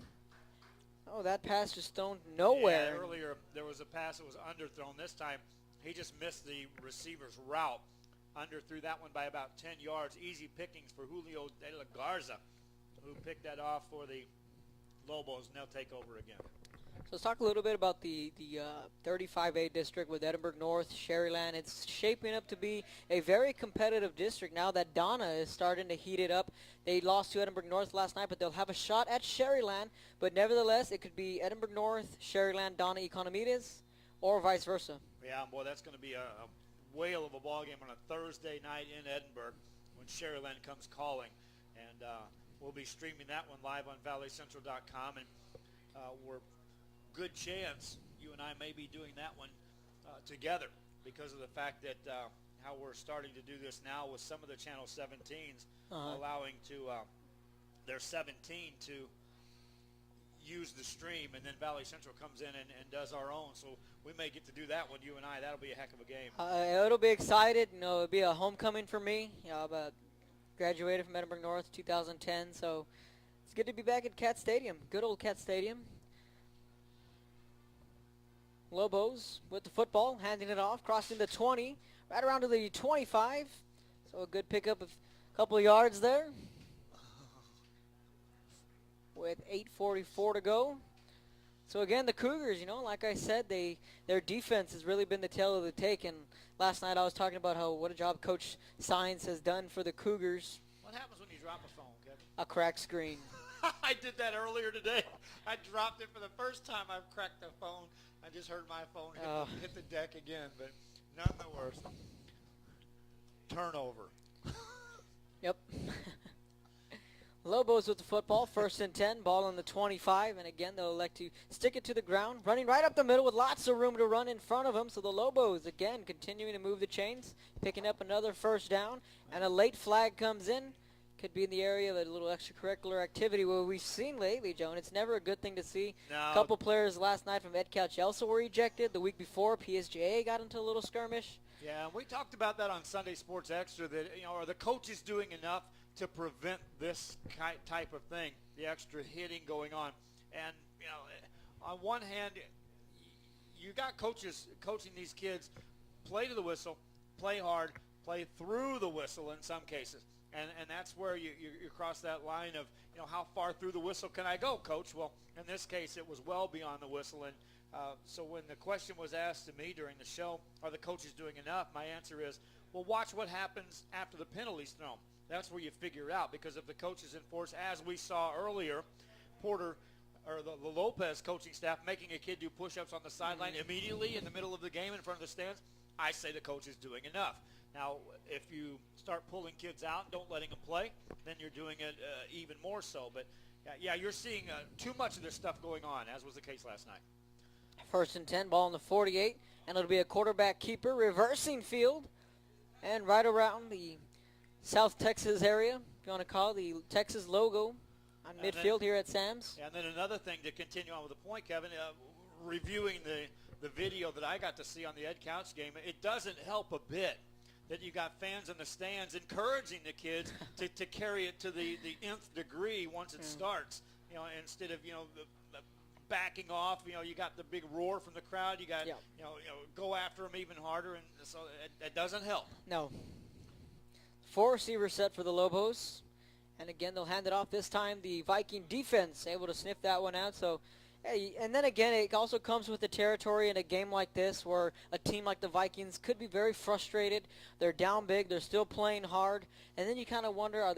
Oh, that pass just thrown nowhere. Yeah, earlier there was a pass that was underthrown. This time he just missed the receiver's route. threw that one by about 10 yards. Easy pickings for Julio de la Garza, who picked that off for the Lobos, and they'll take over again. So let's talk a little bit about the 35A district with Edinburgh North, Sherryland. It's shaping up to be a very competitive district now that Donna is starting to heat it up. They lost to Edinburgh North last night, but they'll have a shot at Sherryland. But nevertheless, it could be Edinburgh North, Sherryland, Donna, Economides, or vice versa. Yeah, boy, that's going to be a whale of a ball game on a Thursday night in Edinburgh when Sherryland comes calling. And we'll be streaming that one live on valleycentral.com. And we're good chance you and I may be doing that one together because of the fact that how we're starting to do this now with some of the Channel 17s allowing to their 17 to use the stream, and then Valley Central comes in and does our own. So we may get to do that one, you and I. That'll be a heck of a game. It'll be excited. You know, it'll be a homecoming for me. I graduated from Edinburgh North 2010, so it's good to be back at Cat Stadium. Good old Cat Stadium. Lobos with the football, handing it off, crossing the 20, right around to the 25. So a good pickup of a couple of yards there. With 8:44 to go. So again, the Cougars, you know, like I said, their defense has really been the tale of the tape. And last night I was talking about what a job Coach Sines has done for the Cougars. What happens when you drop a phone, Kevin? A cracked screen. I did that earlier today. I dropped it for the first time I've cracked a phone. I just heard my phone hit the deck again, but none the worse. Turnover. Yep. Lobos with the football, 1st and 10, ball on the 25, and again they'll elect to stick it to the ground, running right up the middle with lots of room to run in front of them. So the Lobos again continuing to move the chains, picking up another 1st down, and a late flag comes in. Could be in the area of a little extracurricular activity where we've seen lately, Joe, and it's never a good thing to see. No. A couple players last night from Ed Couch also were ejected. The week before, PSJA got into a little skirmish. Yeah, and we talked about that on Sunday Sports Extra, that, you know, are the coaches doing enough to prevent this type of thing, the extra hitting going on? And, you know, on one hand, you got coaches coaching these kids, play to the whistle, play hard, play through the whistle in some cases. And that's where you cross that line of, you know, how far through the whistle can I go, Coach? Well, in this case, it was well beyond the whistle. And so when the question was asked to me during the show, are the coaches doing enough? My answer is, well, watch what happens after the penalty's thrown. That's where you figure it out, because if the coaches enforce, as we saw earlier, Porter or the Lopez coaching staff making a kid do push-ups on the sideline immediately in the middle of the game in front of the stands, I say the coach is doing enough. Now, if you start pulling kids out and don't letting them play, then you're doing it even more so. But, yeah, you're seeing too much of this stuff going on, as was the case last night. 1st and 10, ball on the 48, and it'll be a quarterback keeper, reversing field, and right around the South Texas area, if you want to call it, the Texas logo on midfield here at Sam's. And then another thing to continue on with the point, Kevin, reviewing the video that I got to see on the Ed Couch game, it doesn't help a bit that you got fans in the stands encouraging the kids to carry it to the nth degree once it starts. You know, instead of, you know, the backing off, you know, you got the big roar from the crowd. You got, you know, go after them even harder, and so it doesn't help. No. 4 receivers set for the Lobos, and again they'll hand it off. This time the Viking defense able to sniff that one out. So. And then again, it also comes with the territory in a game like this where a team like the Vikings could be very frustrated. They're down big. They're still playing hard. And then you kind of wonder, are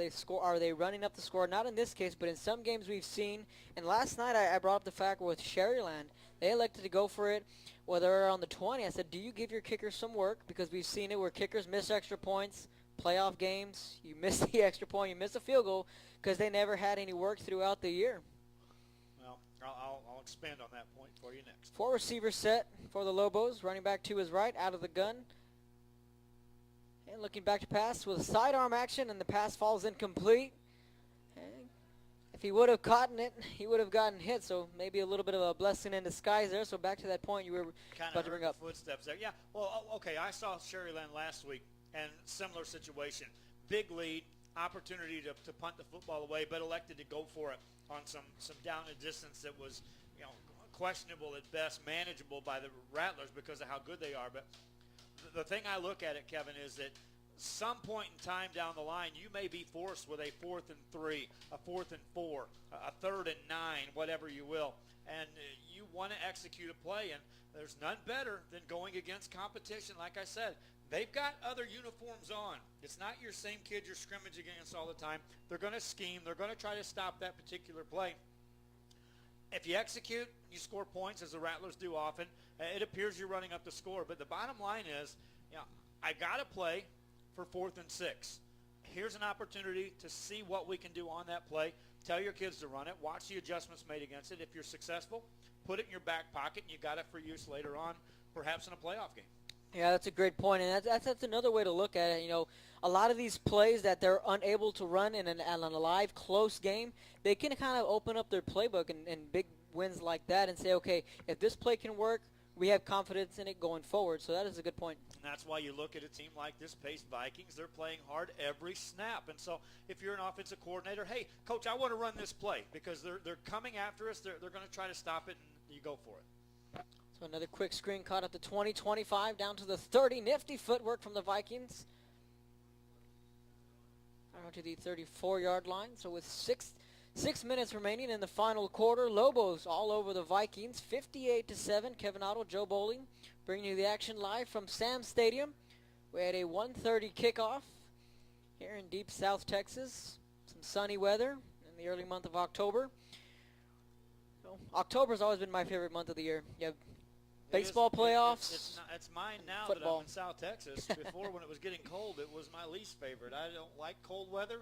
they running up the score? Not in this case, but in some games we've seen. And last night I brought up the fact with Sherryland. They elected to go for it. Well, they're on the 20. I said, do you give your kickers some work? Because we've seen it where kickers miss extra points. Playoff games, you miss the extra point, you miss a field goal because they never had any work throughout the year. I'll expand on that point for you next. 4 receivers set for the Lobos. Running back to his right, out of the gun. And looking back to pass with a sidearm action, and the pass falls incomplete. And if he would have caught it, he would have gotten hit. So maybe a little bit of a blessing in disguise there. So back to that point you were about to bring up. Footsteps there. Yeah, well, okay, I saw Sherryland last week, and similar situation. Big lead, opportunity to punt the football away, but elected to go for it on some down and distance that was, you know, questionable at best, manageable by the Rattlers because of how good they are. But the thing I look at it, Kevin, is that some point in time down the line, you may be forced with a 4th and 3, a 4th and 4, a 3rd and 9, whatever you will. And you want to execute a play, and there's none better than going against competition. Like I said, they've got other uniforms on. It's not your same kid you're scrimmaging against all the time. They're going to scheme. They're going to try to stop that particular play. If you execute, you score points, as the Rattlers do often. It appears you're running up the score. But the bottom line is, I got to play for 4th and 6. Here's an opportunity to see what we can do on that play. Tell your kids to run it. Watch the adjustments made against it. If you're successful, put it in your back pocket, and you got it for use later on, perhaps in a playoff game. Yeah, that's a great point, and that's another way to look at it. A lot of these plays that they're unable to run in a live, close game, they can kind of open up their playbook and big wins like that and say, okay, if this play can work, we have confidence in it going forward. So that is a good point. And that's why you look at a team like this Pace Vikings. They're playing hard every snap. And so if you're an offensive coordinator, hey, coach, I want to run this play because they're coming after us. They're going to try to stop it, and you go for it. So another quick screen caught at the 20, 25, down to the 30. Nifty footwork from the Vikings. Around to the 34-yard line. So with six minutes remaining in the final quarter, Lobos all over the Vikings, 58-7. Kevin Otto, Joe Bowling, bringing you the action live from Sam Stadium. We had a 1:30 kickoff here in deep South Texas. Some sunny weather in the early month of October. So October's always been my favorite month of the year. You have baseball playoffs. It's mine now football. That I'm in South Texas. Before, when it was getting cold, it was my least favorite. I don't like cold weather.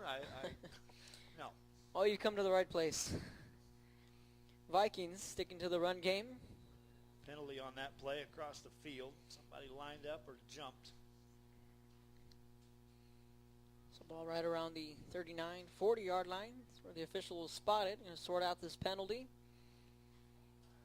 No. Oh, you come to the right place. Vikings sticking to the run game. Penalty on that play across the field. Somebody lined up or jumped. So ball right around the 39, 40-yard line. That's where the official will spot it. Going to sort out this penalty.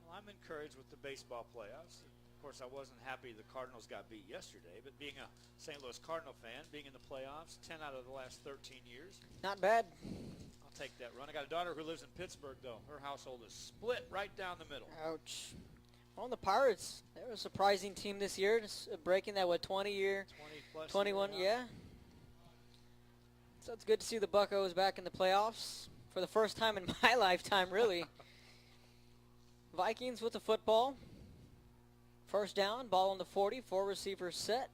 Well, I'm encouraged with the baseball playoffs. Of course, I wasn't happy the Cardinals got beat yesterday, but being a St. Louis Cardinal fan, being in the playoffs 10 out of the last 13 years. Not bad. I'll take that run. I got a daughter who lives in Pittsburgh, though. Her household is split right down the middle. Ouch. On the Pirates, they're a surprising team this year, just breaking that, 20-year, 21, yeah. So it's good to see the Buccos back in the playoffs for the first time in my lifetime, really. Vikings with the football. First down, ball on the 40, 4 receivers set.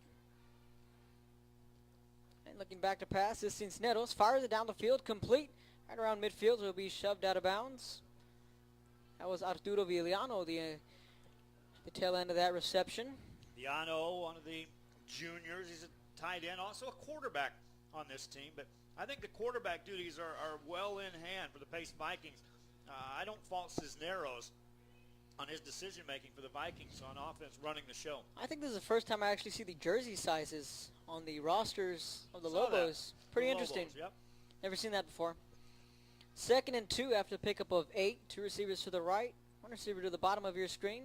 And looking back to pass, this Cisneros fires it down the field, complete. Right around midfield, will be shoved out of bounds. That was Arturo Villano, the tail end of that reception. Villano, one of the juniors. He's a tight end, also a quarterback on this team. But I think the quarterback duties are well in hand for the Pace Vikings. I don't fault Cisneros on his decision-making for the Vikings on offense running the show. I think this is the first time I actually see the jersey sizes on the rosters of the Lobos. Pretty interesting. Lobos, yep. Never seen that before. 2nd and 2 after the pickup of 8. 2 receivers to the right, 1 receiver to the bottom of your screen.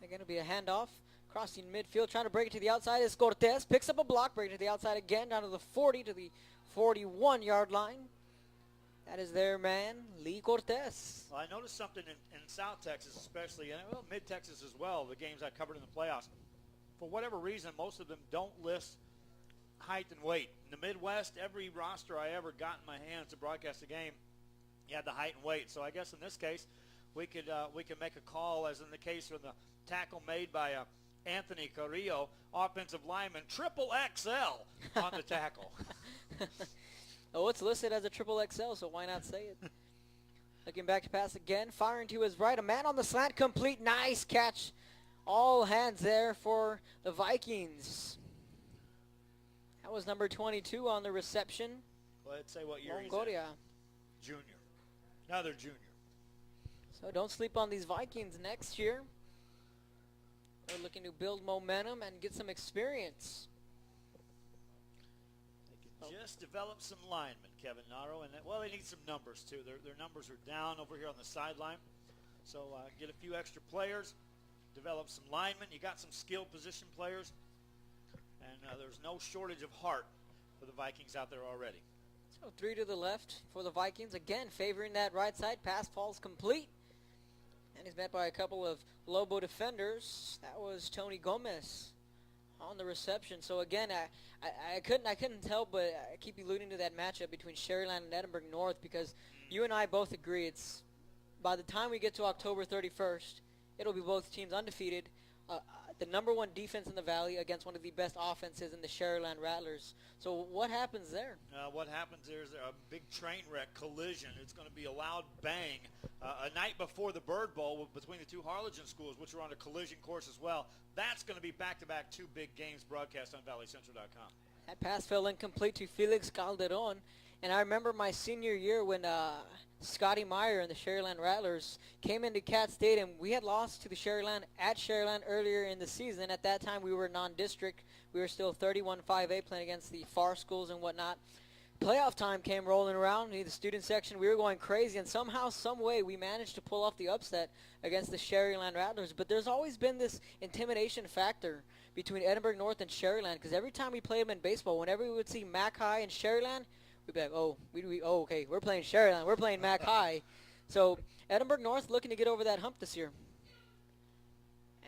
Again, it'll be a handoff. Crossing midfield, trying to break it to the outside is Cortez. Picks up a block, break it to the outside again, down to the 40 to the 41-yard line. That is their man, Lee Cortez. Well, I noticed something in South Texas especially, and mid-Texas as well, the games I covered in the playoffs. For whatever reason, most of them don't list height and weight. In the Midwest, every roster I ever got in my hands to broadcast a game, you had the height and weight. So I guess in this case, we could make a call, as in the case of the tackle made by Anthony Carrillo, offensive lineman, triple XL on the tackle. Oh, it's listed as a triple XL, so why not say it? Looking back to pass again, firing to his right, a man on the slant, complete, nice catch. All hands there for the Vikings. That was number 22 on the reception. Well, let's say what year Longoria. he's in. Junior. Another junior. So don't sleep on these Vikings next year. They're looking to build momentum and get some experience. They can just develop some linemen, Kevin Naro, and well, they need some numbers too. Their numbers are down over here on the sideline. So get a few extra players, develop some linemen. You got some skilled position players, and there's no shortage of heart for the Vikings out there already. So 3 to the left for the Vikings, again favoring that right side. Pass falls complete. And he's met by a couple of Lobo defenders. That was Tony Gomez on the reception. So again, I couldn't help but I keep alluding to that matchup between Sherryland and Edinburgh North, because you and I both agree it's by the time we get to October 31st, it'll be both teams undefeated. The number one defense in the Valley against one of the best offenses in the Sherryland Rattlers. So what happens there? What happens there is a big train wreck collision. It's going to be a loud bang. A night before the Bird Bowl between the two Harlingen schools, which are on a collision course as well. That's going to be back-to-back two big games broadcast on ValleyCentral.com. That pass fell incomplete to Felix Calderon. And I remember my senior year when Scotty Meyer and the Sherryland Rattlers came into Cat Stadium. We had lost to the Sherryland at Sherryland earlier in the season. At that time, we were non-district. We were still 31-5A playing against the FAR schools and whatnot. Playoff time came rolling around. The student section, we were going crazy, and somehow, some way, we managed to pull off the upset against the Sherryland Rattlers. But there's always been this intimidation factor between Edinburgh North and Sherryland, because every time we played them in baseball, whenever we would see Mac High and Sherryland, we'd be like, okay, we're playing Sherryland, we're playing Mac High. So Edinburgh North looking to get over that hump this year.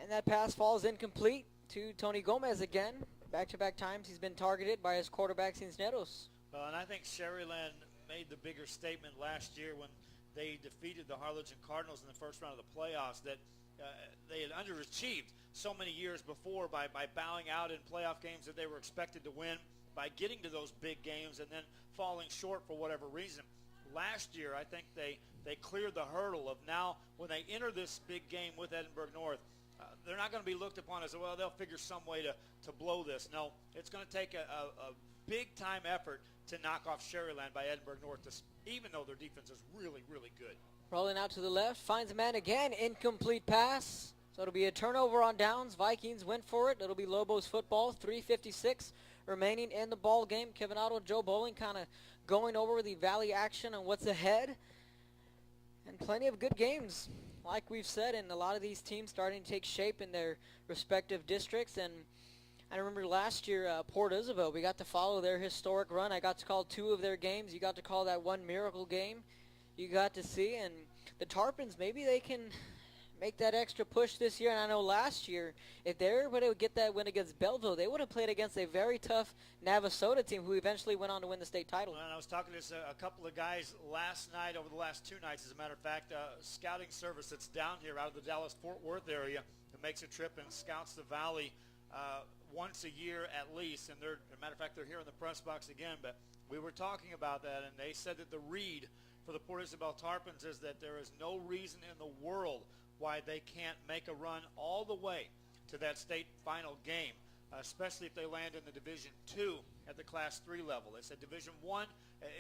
And that pass falls incomplete to Tony Gomez again. Back-to-back times he's been targeted by his quarterback, Cisneros. Well, and I think Sherryland made the bigger statement last year when they defeated the Harlingen Cardinals in the first round of the playoffs that they had underachieved so many years before by bowing out in playoff games that they were expected to win, by getting to those big games and then falling short for whatever reason. Last year, I think they cleared the hurdle of now when they enter this big game with Edinburgh North, they're not going to be looked upon as, well, they'll figure some way to blow this. No, it's going to take a big-time effort to knock off Sherryland by Edinburgh North, even though their defense is really, really good. Rolling out to the left, finds a man again, incomplete pass. So it'll be a turnover on downs. Vikings went for it. It'll be Lobos football, 3:56 remaining in the ball game. Kevin Otto, Joe Bowling kind of going over the Valley action and what's ahead. And plenty of good games, like we've said, and a lot of these teams starting to take shape in their respective districts. And I remember last year, Port Isabel, we got to follow their historic run. I got to call two of their games. You got to call that one miracle game you got to see. And the Tarpons, maybe they can make that extra push this year. And I know last year, if they were able to get that win against Belleville, they would have played against a very tough Navasota team who eventually went on to win the state title. And I was talking to a couple of guys last night, over the last 2 nights, as a matter of fact, scouting service that's down here out of the Dallas-Fort Worth area that makes a trip and scouts the Valley once a year at least. And as a matter of fact, they're here in the press box again. But we were talking about that, and they said that the read for the Port Isabel Tarpons is that there is no reason in the world why they can't make a run all the way to that state final game, especially if they land in the Division II at the Class 3 level. They said Division I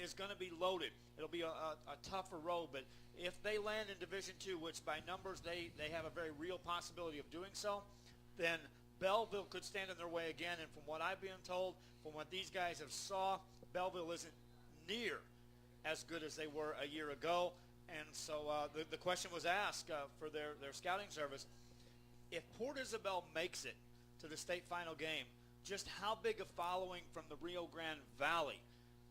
is going to be loaded. It'll be a tougher road, but if they land in Division II, which by numbers they have a very real possibility of doing so, then Belleville could stand in their way again. And from what I've been told, from what these guys have saw, Belleville isn't near as good as they were a year ago. And so the question was asked for their scouting service, if Port Isabel makes it to the state final game, just how big a following from the Rio Grande Valley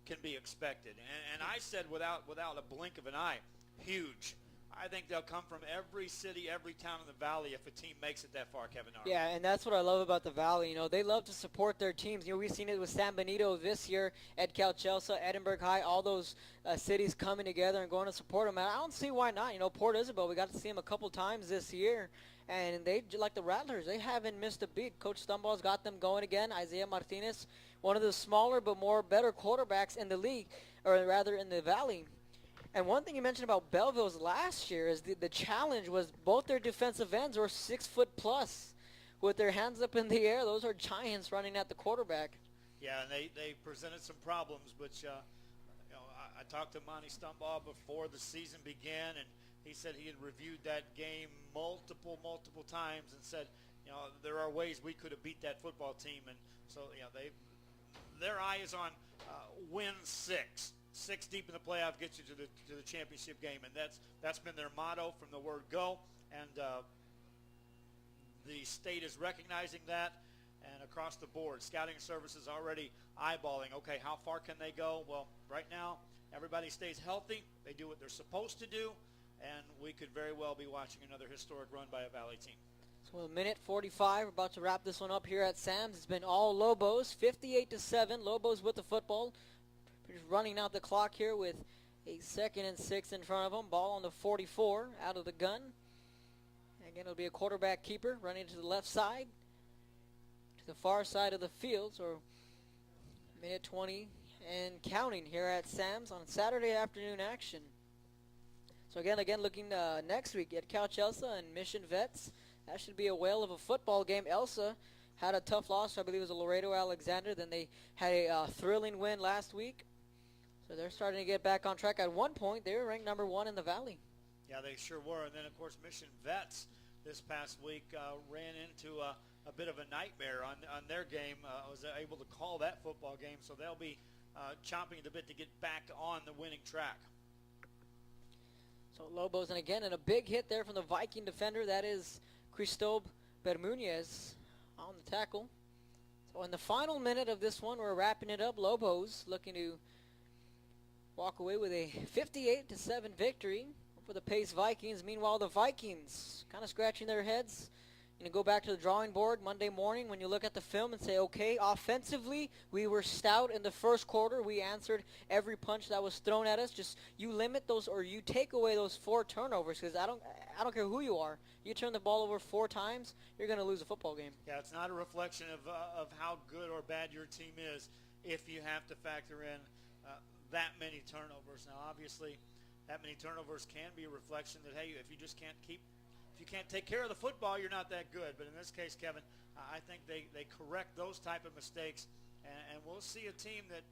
can be expected? And I said without a blink of an eye, huge. I think they'll come from every city, every town in the Valley if a team makes it that far, Kevin Arnold. Yeah, and that's what I love about the Valley. You know, they love to support their teams. You know, we've seen it with San Benito this year, Ed Calchelsa, Edinburgh High, all those cities coming together and going to support them. And I don't see why not. You know, Port Isabel, we got to see them a couple times this year. And they, like the Rattlers, they haven't missed a beat. Coach Stumball's got them going again. Isaiah Martinez, one of the smaller but better quarterbacks in the league, or rather in the Valley. And one thing you mentioned about Belleville's last year is the challenge was both their defensive ends were 6 foot plus. With their hands up in the air, those are giants running at the quarterback. Yeah, and they presented some problems, but I talked to Monty Stumball before the season began, and he said he had reviewed that game multiple times and said, there are ways we could have beat that football team. And so, their eye is on win 6. 6 deep in the playoff gets you to the championship game, and that's been their motto from the word go. And the state is recognizing that, and across the board, scouting services already eyeballing. Okay, how far can they go? Well, right now everybody stays healthy. They do what they're supposed to do, and we could very well be watching another historic run by a Valley team. So a minute 45, we're about to wrap this one up here at Sam's. It's been all Lobos, 58-7. Lobos with the football. Just running out the clock here with a 2nd and 6 in front of them. Ball on the 44 out of the gun. Again, it'll be a quarterback keeper running to the left side, to the far side of the field. So minute 20 and counting here at Sam's on Saturday afternoon action. So again looking next week at Cal Chelsea and Mission Vets. That should be a whale of a football game. Elsa had a tough loss, I believe it was a Laredo Alexander. Then they had a thrilling win last week. So they're starting to get back on track. At one point, they were ranked number 1 in the Valley. Yeah, they sure were. And then, of course, Mission Vets this past week ran into a bit of a nightmare on their game. Was able to call that football game, so they'll be chomping at the bit to get back on the winning track. So Lobos, and again, and a big hit there from the Viking defender. That is Cristob Bermúñez on the tackle. So in the final minute of this one, we're wrapping it up. Lobos looking to walk away with a 58-7 victory for the Pace Vikings. Meanwhile, the Vikings kind of scratching their heads. Go back to the drawing board Monday morning when you look at the film and say, okay, offensively, we were stout in the first quarter. We answered every punch that was thrown at us. Just you limit those, or you take away those 4 turnovers, because I don't care who you are. You turn the ball over 4 times, you're going to lose a football game. Yeah, it's not a reflection of how good or bad your team is if you have to factor in that many turnovers. Now, obviously, that many turnovers can be a reflection that, hey, if you just can't take care of the football, you're not that good. But in this case, Kevin, I think they correct those type of mistakes, and we'll see a team that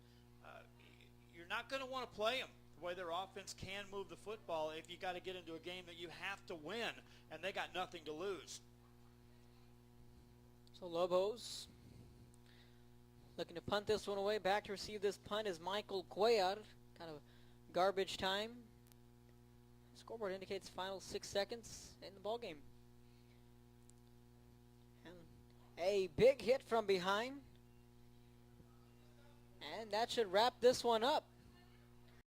you're not going to want to play them the way their offense can move the football if you got to get into a game that you have to win, and they got nothing to lose. So Lobos looking to punt this one away. Back to receive this punt is Michael Cuellar. Kind of garbage time. Scoreboard indicates final 6 seconds in the ball game. And a big hit from behind. And that should wrap this one up.